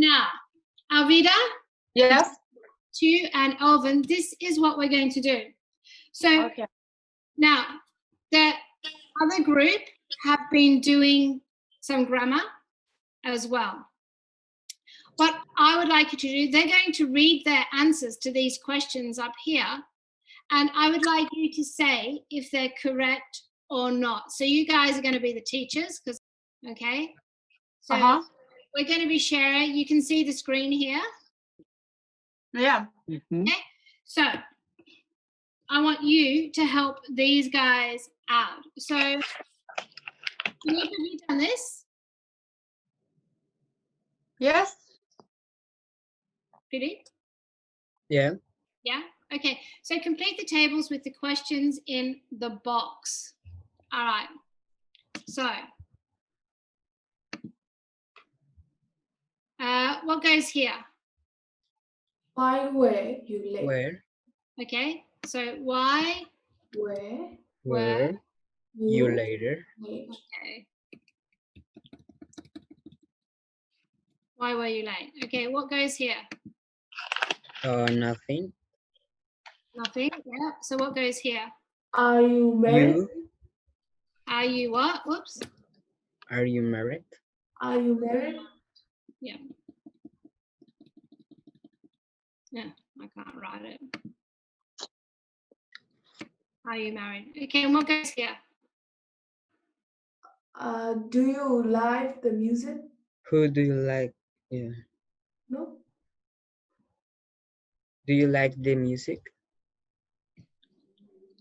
Now, Alvida, Yes. Tu, and Elvin, this is what we're going to do. So Okay. now, the other group have been doing some grammar as well. What I would like you to do, they're going to read their answers to these questions up here, and I would like you to say if they're correct or not. So you guys are going to be the teachers, because, okay? So we're going to be sharing. You can see the screen here. Yeah. Okay? So I want you to help these guys out. So have you done this? Yes. Pretty? Yeah. Yeah? Okay. So complete the tables with the questions in the box. All right. So what goes here? Why were you late? Where? Okay. So why Were you later? late? Okay. Why were you late? Okay, what goes here? Nothing. Nothing. Yeah. So what goes here? Are you married? You? Are you what? Whoops. Are you married? Are you married? Yeah. Yeah, I can't write it. Are you married? Okay, and what goes here? Do you like the music? Who do you like? Yeah. No. Do you like the music?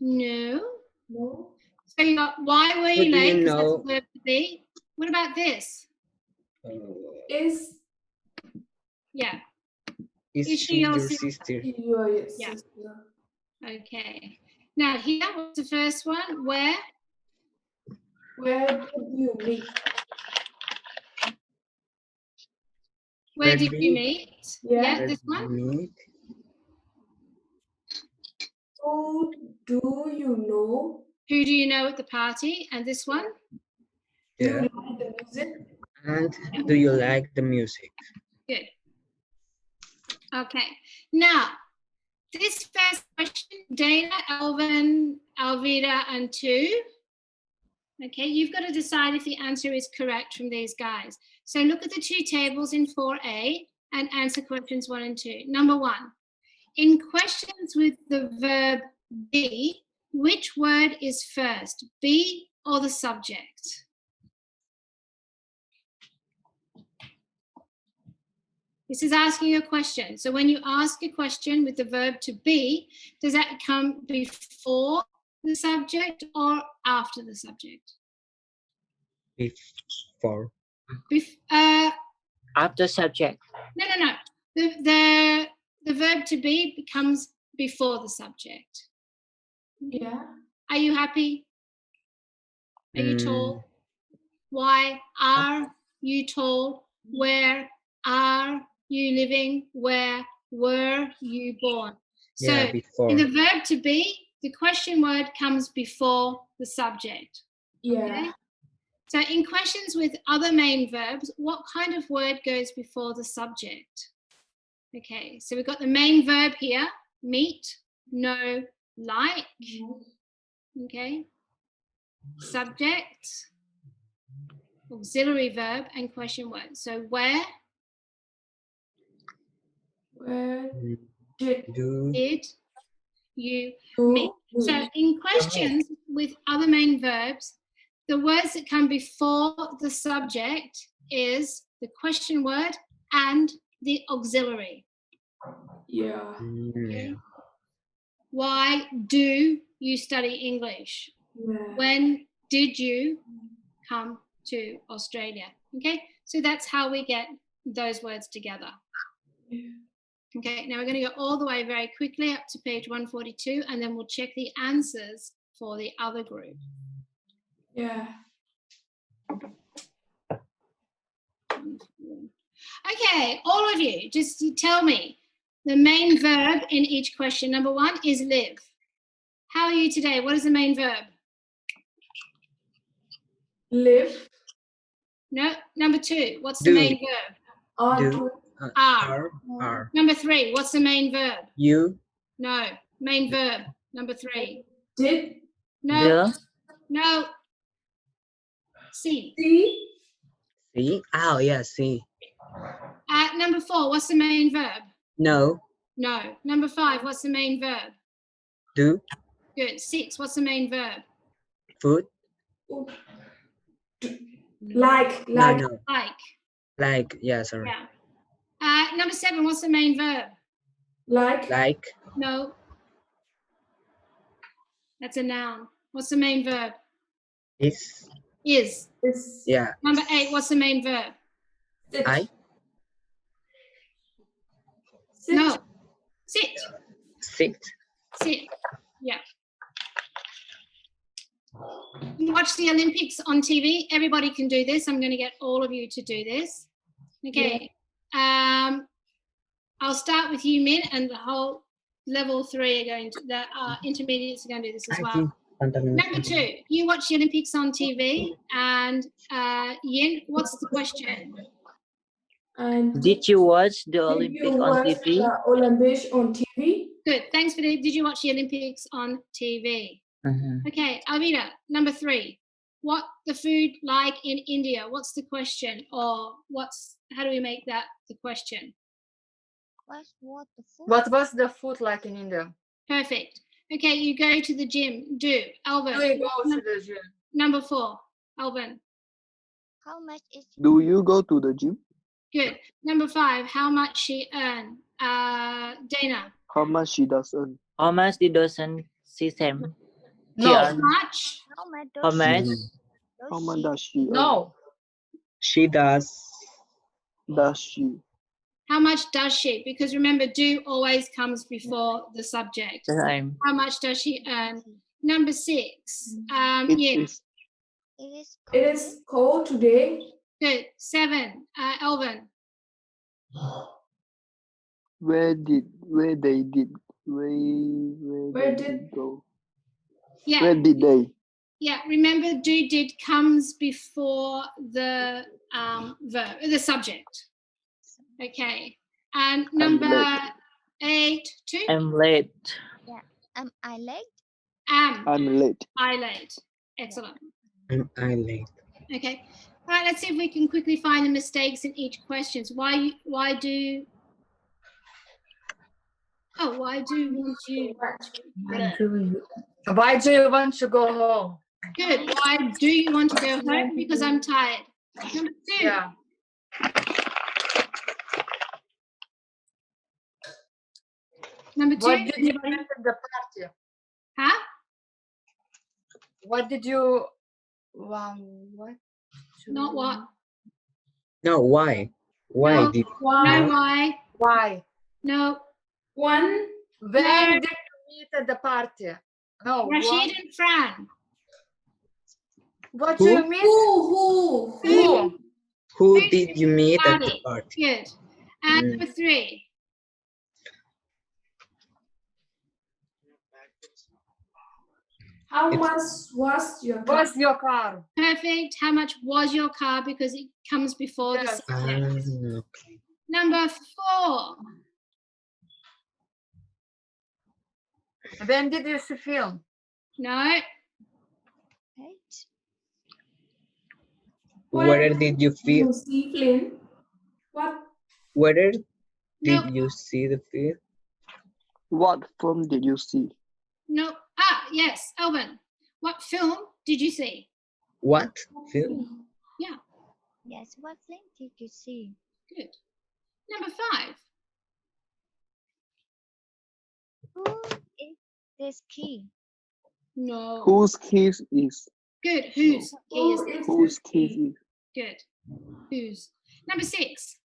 No. No. So you got why were you Who do you late? 'Cause that's know? a verb to be. What about this? Is Yeah. Is Is she your sister? your Yeah. sister? Okay. Now here, what's the first one? Where? Where did you meet? Where did you meet? Yeah. Where This did you one. meet? Who do you know? Who do you know at the party? And this one. Do you Yeah. like the music? And do you like the music? Good. Okay. Now, this first question, Dana, Elvin, Alvida, and Tu. Okay, you've got to decide if the answer is correct from these guys. So look at the two tables in 4A and answer questions 1 and 2. Number 1, in questions with the verb be, which word is first, be or the subject? This is asking a question. So when you ask a question with the verb to be, does that come before the subject or after the subject? Before. After subject. No. The verb to be becomes before the subject. Yeah. Are you happy? Are you tall? Why are you tall? Where are you living? Where were you born? So Yeah, before. in the verb to be, the question word comes before the subject. Yeah. Okay? So in questions with other main verbs, what kind of word goes before the subject? Okay, so we've got the main verb here, meet, know, like. Okay. Subject, auxiliary verb, and question word. So where Did did you you meet? So in questions with other main verbs, the words that come before the subject is the question word and the auxiliary. Yeah. Okay. Why do you study English? Yeah. When did you come to Australia? Okay, so that's how we get those words together. Okay, now we're going to go all the way very quickly up to page 142, and then we'll check the answers for the other group. Yeah. Okay, all of you, just tell me the main verb in each question. Number 1 is live. How are you today? What is the main verb? Live. No. Number 2, what's the Do. main verb? Do. Are. Are. Number 3, what's the main verb? You. No, main verb. Number 3. Did No, The. no. See. see? See? Oh, yeah, see. Number 4, what's the main verb? No. No. Number 5, what's the main verb? Do. Good. 6, what's the main verb? Food. Like, No, like, no. Like. Like, yeah, sorry. Yeah. Number 7, what's the main verb? like, Like. No. That's a noun. What's the main verb? Is. Is. is, Yeah. Number 8, what's the main verb? sit, I. sit, No. Sit. Sit. Sit. Yeah. You watch the Olympics on TV. Everybody can do this. I'm going to get all of you to do this. Okay. I'll start with you, Min, and the whole level 3 are going to, the intermediates are going to do this as well. Number 2, you watch the Olympics on TV, and Yin, what's the question? and Did you watch the did Olympic you on watch TV? the Olympics on TV? Good. Thanks for the. Did you watch the Olympics on TV? Okay, Alvida, number 3. What the food like in India? What's the question? Or how do we make that the question? What was the food like in India? Perfect. Okay, you go to the gym. Do. Alvin. Do you go to the gym? Number 4. Alvin. How much is Do you go to the gym? Good. Number 5. How much she earn? Dana. How much she does earn? How much the doesn't system? How earn. much? how much How does much? How much does she earn? No. She does. Does she? How much does she? Because remember, do always comes before the subject. Time. How much does she earn? Number 6. It Yin. is. it is It is cold today. Good. 7. Elvin. Where did go? Yeah. Where did they? Yeah. Remember, do did comes before the verb, the subject. Okay. And number late. 8. 2. I'm late. I late? I'm late. I late. Excellent. Am I late? Okay. All right. Let's see if we can quickly find the mistakes in each question. Why do you want to? Why do you want to go home? Good. Why do you want to go home? Because I'm tired. Number 2. Yeah. Number 2. What did you eat at the party? Huh? What did you what? Not what? No, why? Why No. did No. One, Why? Why? No. one, When did you meet at the party? No. Rashid and Fran. What do Who? you mean? who? who did you meet at the Party. party? Good. And Mm. number 3. How It's- much was your car? What's your car? Perfect. How much was your car? Because it comes before the Yes. subject. Okay. Number 4. When did you see film? No. Right? Where did you feel? You see Flynn? What? Where No. did you see the film? What film did you see? No. Yes. Elvin. What film did you see? What film? Yes, what film did you see? Good. Number 5. Who is this key? No. Whose keys is? Good. Whose key is Who this? is Whose this keys key? is? Good. Whose? Number 6.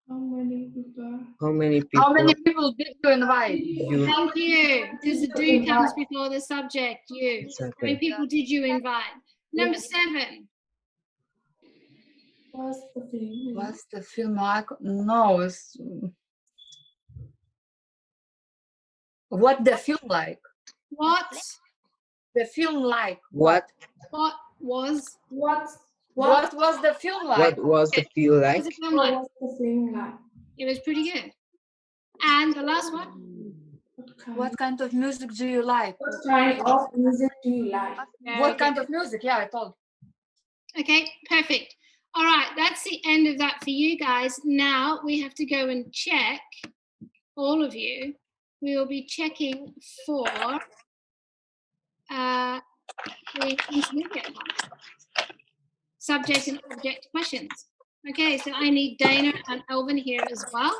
How many people? How many people? How many people did you invite? You Thank you. Because the do comes before the subject. You. How many exactly. people did you invite? Number 7. What's the film? What's the film like? No. What the film like? What? The film like? What? What was? What What was the film like? What was the feel What like? was it film What like? was the film like? It was pretty good. And the last one? What kind of music do you like? What kind of music do you like? What kind of music? Yeah, I told. Okay, perfect. All right, that's the end of that for you guys. Now we have to go and check, all of you. We will be checking for the intermediate one. Subject and object questions. Okay, so I need Dana and Elvin here as well.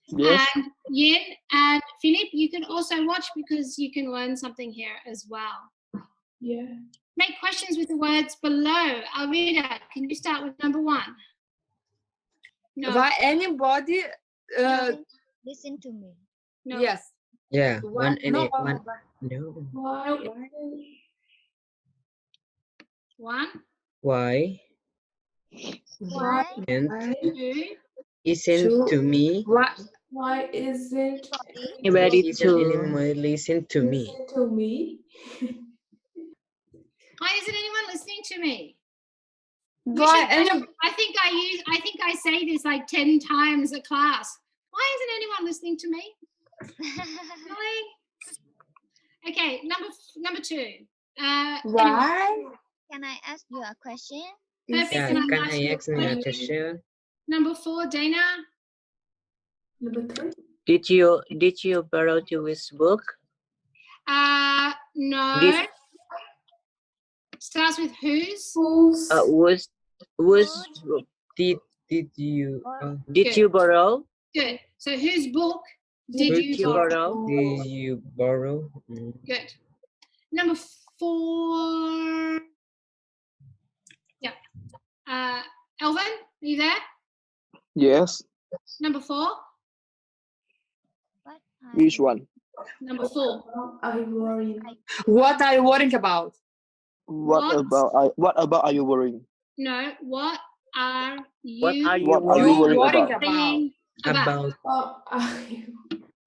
Yes. And Yin and Philip, you can also watch because you can learn something here as well. Yeah. Make questions with the words below. Alvida, can you start with number 1? No, Why anybody? Listen to me. no. Yes. Yeah, Why- no, no. Why? One, Why Why? and two, isn't to me? Why isn't Anybody isn't anyone listen to me? listen to me? why isn't anyone listening to me? Why any? I think I say this like 10 times a class. Why isn't anyone listening to me? Really? Okay, number 2. Why? Can I ask you a question? Perfect. Yeah, Can can ask I you a ask me a question? question? Number 4, Dana. Number 3. Did you borrow this book? No. Did Starts with whose? Who's was Did you did Good. you borrow? Good. So whose book did Did you you borrow? borrow? did you borrow? Good. Number 4. Yeah. Elvin, are you there? Yes. Number 4. What are Which you- one? Number 4. are you worried? What are you worrying about? What? What about are you worrying? No. What are you What are you What are you worrying worrying worrying about? about? worrying about? About Are you?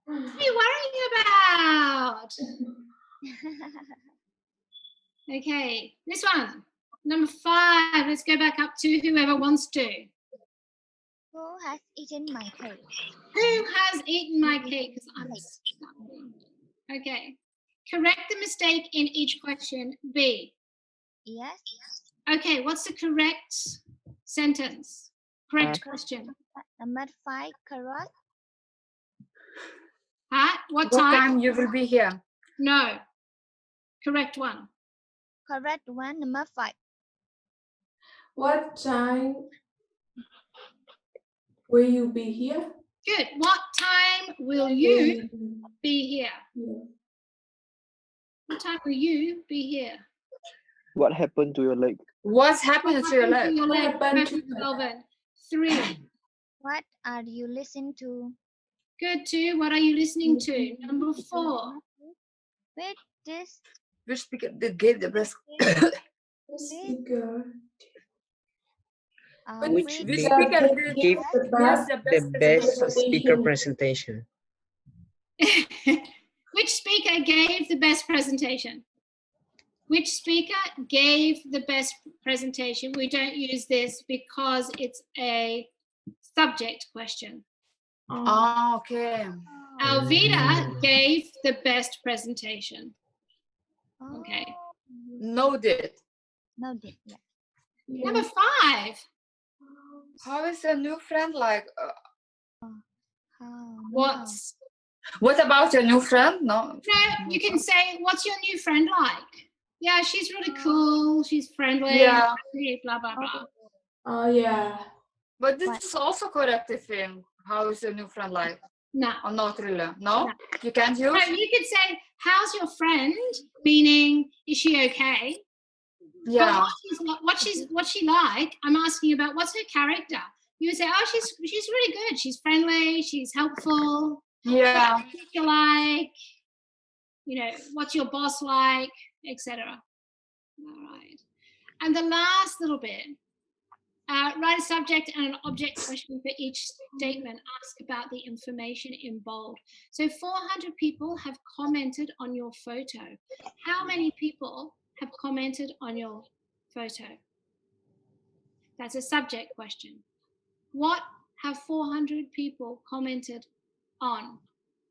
What are you worrying about? Okay, this one. Number 5. Let's go back up to whoever wants to. Who has eaten my cake? Who has eaten my cake? Because I'm starving. Okay. Correct the mistake in each question. B. Yes. Okay, what's the correct sentence? Correct question. Number 5, carrot. Huh? What What time? time you will be here? No. Correct one. Correct one. Number 5. What time will you be here? Good. What time will you be here? Yeah. What time will you be here? What happened to your leg? What's happening to your leg? Your What leg. happened to Perfect, your Melvin. 3. What are you listening to? Good. 2. What are you listening to? Number 4. With this. Which speaker gave the best? speaker? Which With Which They speaker give gave the best speaker presentation? presentation. Which speaker gave the best presentation? Which speaker gave the best presentation? We don't use this because it's a subject question. Oh, okay. Alvida gave the best presentation. Okay. Noted. Noted. Yeah. Yeah. Number 5. How is a new friend like? What's What about your new friend? No. no? You can say, "What's your new friend like?" Yeah, she's really cool. She's friendly. Yeah. Blah blah blah. Oh yeah. But this is also corrective thing. How is your new friend like? No. Or not really? No? No. You can't use? No, you could say, "How's your friend?" Meaning, is she okay? Yeah. But what's she like? I'm asking about what's her character. You would say, "Oh, she's really good. She's friendly. She's helpful. Yeah. What's your like? You know, what's your boss like, etc." All right. And the last little bit. Write a subject and an object question for each statement. Ask about the information in bold. So 400 people have commented on your photo. How many people have commented on your photo? That's a subject question. What have 400 people commented on?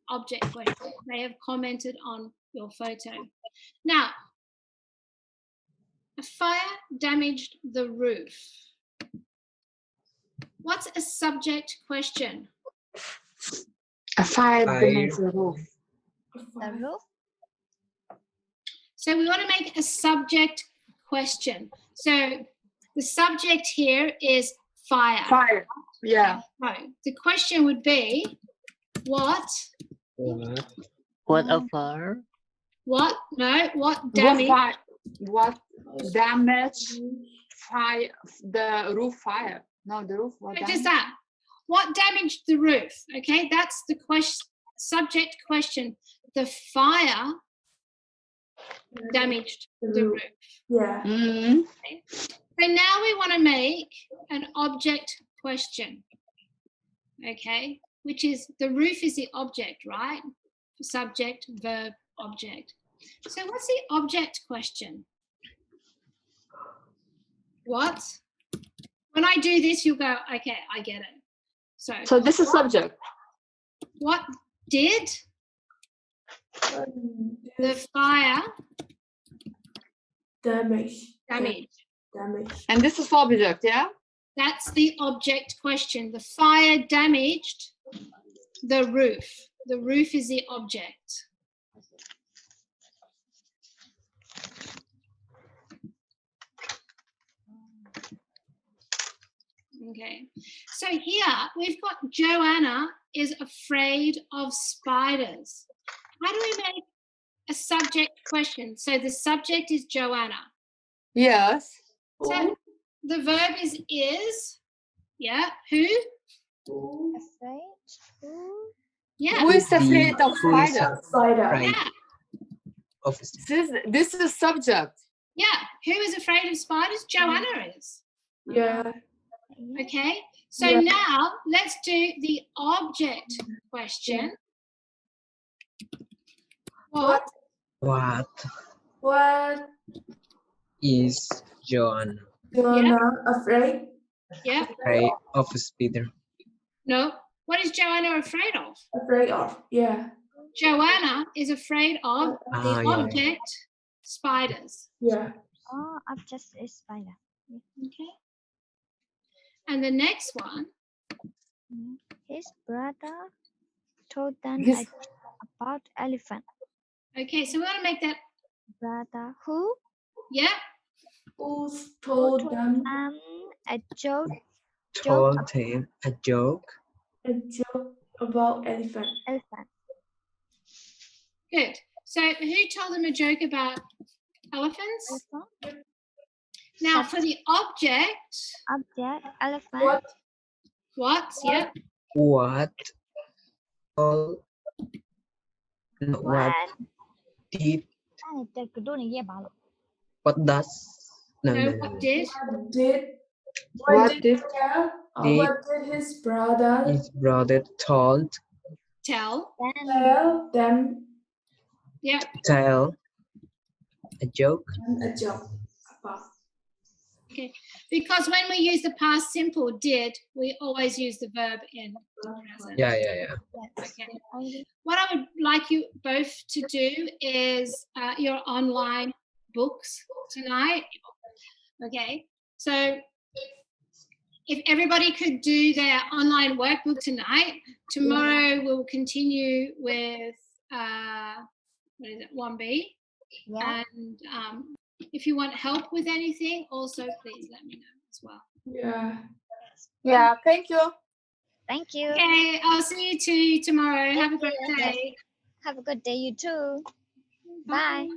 Object question. They have commented on your photo. Now, a fire damaged the roof. What's a subject question? A fire Fire. damaged the roof. The roof. So we want to make a subject question. So the subject here is fire. Fire. Yeah. So the question would be, what What a fire? what damage? What damaged fire? The roof fire. No, the roof. What Just damaged? that. What damaged the roof? Okay, that's the question. Subject question. The fire damaged the roof. Yeah. Mhm. So now we want to make an object question. Okay, which is the roof is the object, right? Subject, verb, object. So what's the object question? What? When I do this, you'll go, okay, I get it. So this is subject. What did the fire Damage. damage? And this is object, yeah? That's the object question. The fire damaged the roof. The roof is the object. Okay, so here we've got Joanna is afraid of spiders. How do we make a subject question? So the subject is Joanna. Yes. So the verb is, yeah, who? Afraid. Who? Yeah, Who is afraid of Who is spiders? Spider. afraid yeah, of This is subject. yeah. Who is afraid of spiders? Joanna is. Yeah. Okay, so Yeah. now let's do the object question. What What is Joanna Joanna afraid? Yeah, afraid of a spider? no. What is Joanna afraid of? Afraid of. Yeah. Joanna is afraid of Ah, the yeah. object spiders. Yeah. Oh, object is spider. Okay. And the next one, His brother told them His- about elephant. okay, so we want to make that, Brother who yeah, Who told them a joke Told him a joke. a joke about elephant? elephant. good. So who told them a joke about elephants? Elephant. Now for the object, Object elephant. What? what, yeah, What told no, what did what does no, no, no, no, what no. did, What did what did his brother His brother told tell, tell them yeah, tell a joke. a joke about? because when we use the past simple did, we always use the verb in present. Yeah. Okay. What I would like you both to do is your online books tonight. Okay, so if everybody could do their online workbook tonight, tomorrow we'll continue with what is it, 1B. Yeah. And if you want help with anything, also please let me know as well. Yeah. Yeah, thank you. Thank you. Okay, I'll see you tomorrow. Have a great day. Have a good day, you too. Bye. Bye.